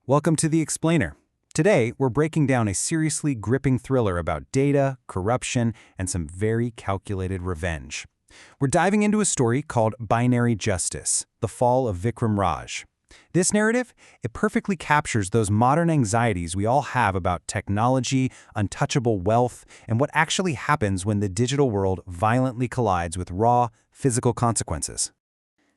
Welcome to The Explainer. Today, we're breaking down a seriously gripping thriller about data, corruption, and some very calculated revenge. We're diving into a story called Binary Justice, The Fall of Vikram Raj. This narrative, it perfectly captures those modern anxieties we all have about technology, untouchable wealth, and what actually happens when the digital world violently collides with raw, physical consequences.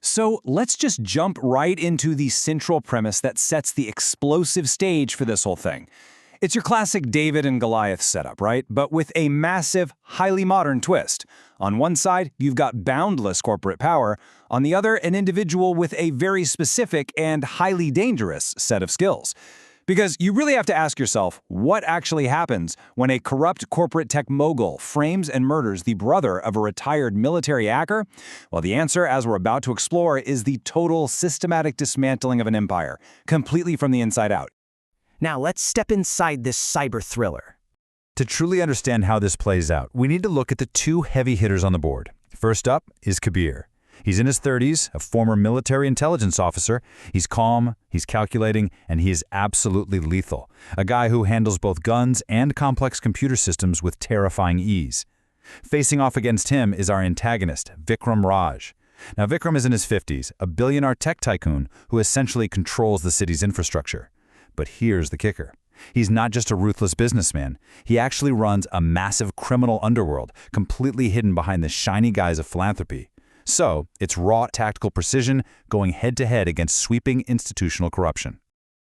So let's just jump right into the central premise that sets the explosive stage for this whole thing. It's your classic David and Goliath setup, right? But with a massive, highly modern twist. On one side, you've got boundless corporate power. On the other, an individual with a very specific and highly dangerous set of skills. Because you really have to ask yourself, what actually happens when a corrupt corporate tech mogul frames and murders the brother of a retired military hacker? Well, the answer, as we're about to explore, is the total systematic dismantling of an empire, completely from the inside out. Now let's step inside this cyber thriller. To truly understand how this plays out, we need to look at the two heavy hitters on the board. First up is Kabir. He's in his 30s, a former military intelligence officer. He's calm, he's calculating, and he is absolutely lethal. A guy who handles both guns and complex computer systems with terrifying ease. Facing off against him is our antagonist, Vikram Raj. Now, Vikram is in his 50s, a billionaire tech tycoon who essentially controls the city's infrastructure. But here's the kicker. He's not just a ruthless businessman. He actually runs a massive criminal underworld, completely hidden behind the shiny guise of philanthropy. So, it's raw tactical precision going head-to-head against sweeping institutional corruption.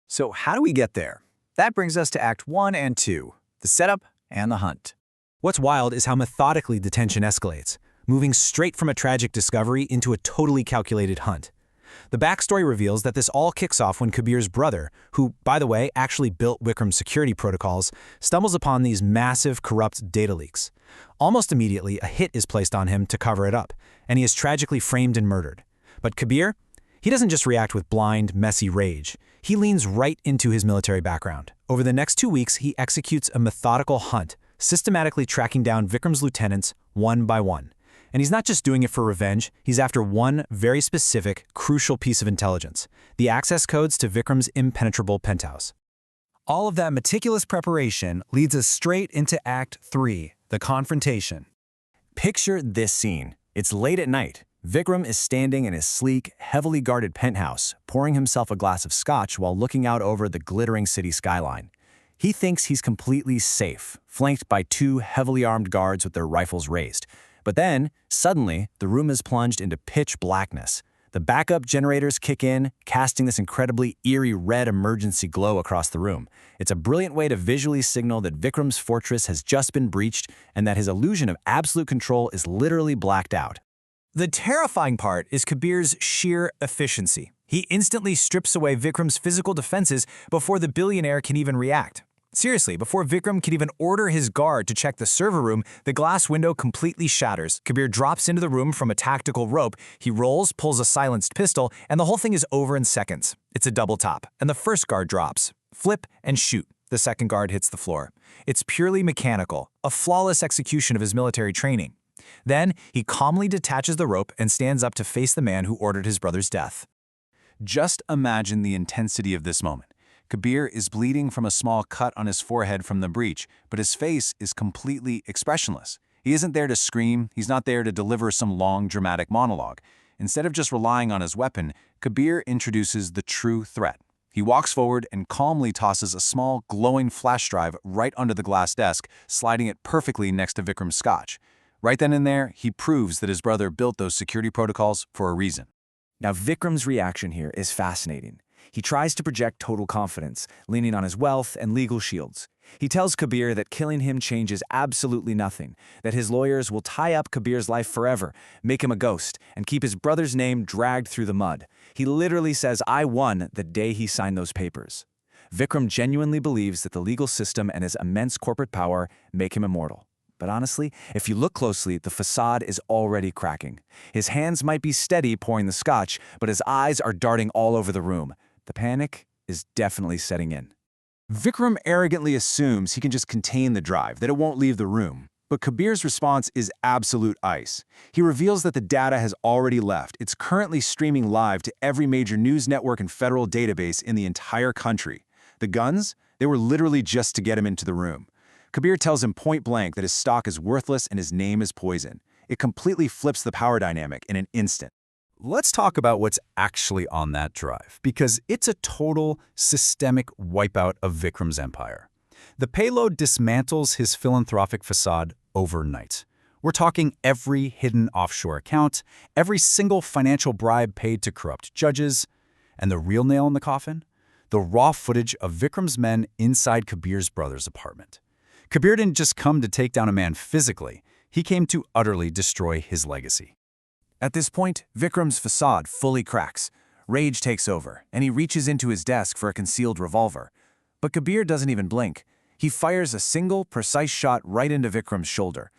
So how do we get there? That brings us to Act 1 and 2, the setup and the hunt. What's wild is how methodically the tension escalates, moving straight from a tragic discovery into a totally calculated hunt. The backstory reveals that this all kicks off when Kabir's brother, who, by the way, actually built Vikram's security protocols, stumbles upon these massive, corrupt data leaks. Almost immediately, a hit is placed on him to cover it up, and he is tragically framed and murdered. But Kabir? He doesn't just react with blind, messy rage. He leans right into his military background. Over the next 2 weeks, he executes a methodical hunt, systematically tracking down Vikram's lieutenants one by one. And he's not just doing it for revenge, he's after one very specific, crucial piece of intelligence: the access codes to Vikram's impenetrable penthouse. All of that meticulous preparation leads us straight into Act 3, the confrontation. Picture this scene. It's late at night. Vikram is standing in his sleek, heavily guarded penthouse, pouring himself a glass of scotch while looking out over the glittering city skyline. He thinks he's completely safe, flanked by two heavily armed guards with their rifles raised. But then, suddenly, the room is plunged into pitch blackness. The backup generators kick in, casting this incredibly eerie red emergency glow across the room. It's a brilliant way to visually signal that Vikram's fortress has just been breached and that his illusion of absolute control is literally blacked out. The terrifying part is Kabir's sheer efficiency. He instantly strips away Vikram's physical defenses before the billionaire can even react. Seriously, before Vikram can even order his guard to check the server room, the glass window completely shatters. Kabir drops into the room from a tactical rope. He rolls, pulls a silenced pistol, and the whole thing is over in seconds. It's a double top, and the first guard drops. Flip and shoot. The second guard hits the floor. It's purely mechanical, a flawless execution of his military training. Then, he calmly detaches the rope and stands up to face the man who ordered his brother's death. Just imagine the intensity of this moment. Kabir is bleeding from a small cut on his forehead from the breach, but his face is completely expressionless. He isn't there to scream, he's not there to deliver some long, dramatic monologue. Instead of just relying on his weapon, Kabir introduces the true threat. He walks forward and calmly tosses a small, glowing flash drive right under the glass desk, sliding it perfectly next to Vikram's scotch. Right then and there, he proves that his brother built those security protocols for a reason. Now, Vikram's reaction here is fascinating. He tries to project total confidence, leaning on his wealth and legal shields. He tells Kabir that killing him changes absolutely nothing, that his lawyers will tie up Kabir's life forever, make him a ghost, and keep his brother's name dragged through the mud. He literally says, "I won," the day he signed those papers. Vikram genuinely believes that the legal system and his immense corporate power make him immortal. But honestly, if you look closely, the facade is already cracking. His hands might be steady pouring the scotch, but his eyes are darting all over the room. The panic is definitely setting in. Vikram arrogantly assumes he can just contain the drive, that it won't leave the room. But Kabir's response is absolute ice. He reveals that the data has already left. It's currently streaming live to every major news network and federal database in the entire country. The guns? They were literally just to get him into the room. Kabir tells him point blank that his stock is worthless and his name is poison. It completely flips the power dynamic in an instant. Let's talk about what's actually on that drive, because it's a total systemic wipeout of Vikram's empire. The payload dismantles his philanthropic facade overnight. We're talking every hidden offshore account, every single financial bribe paid to corrupt judges, and the real nail in the coffin? The raw footage of Vikram's men inside Kabir's brother's apartment. Kabir didn't just come to take down a man physically, he came to utterly destroy his legacy. At this point, Vikram's facade fully cracks. Rage takes over, and he reaches into his desk for a concealed revolver. But Kabir doesn't even blink. He fires a single, precise shot right into Vikram's shoulder.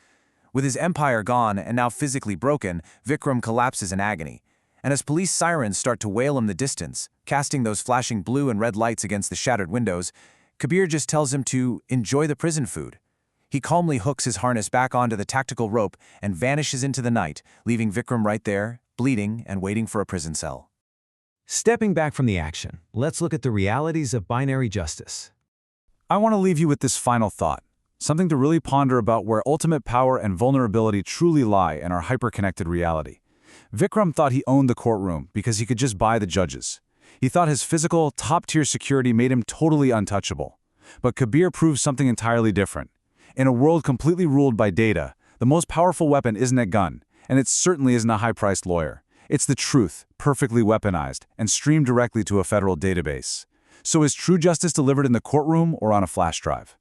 With his empire gone and now physically broken, Vikram collapses in agony. And as police sirens start to wail in the distance, casting those flashing blue and red lights against the shattered windows, Kabir just tells him to enjoy the prison food. He calmly hooks his harness back onto the tactical rope and vanishes into the night, leaving Vikram right there, bleeding and waiting for a prison cell. Stepping back from the action, let's look at the realities of binary justice. I want to leave you with this final thought, something to really ponder about where ultimate power and vulnerability truly lie in our hyper-connected reality. Vikram thought he owned the courtroom because he could just buy the judges. He thought his physical, top-tier security made him totally untouchable. But Kabir proved something entirely different. In a world completely ruled by data, the most powerful weapon isn't a gun, and it certainly isn't a high-priced lawyer. It's the truth, perfectly weaponized, and streamed directly to a federal database. So is true justice delivered in the courtroom or on a flash drive?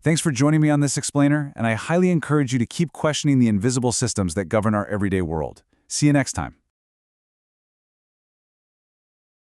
Thanks for joining me on this explainer, and I highly encourage you to keep questioning the invisible systems that govern our everyday world. See you next time.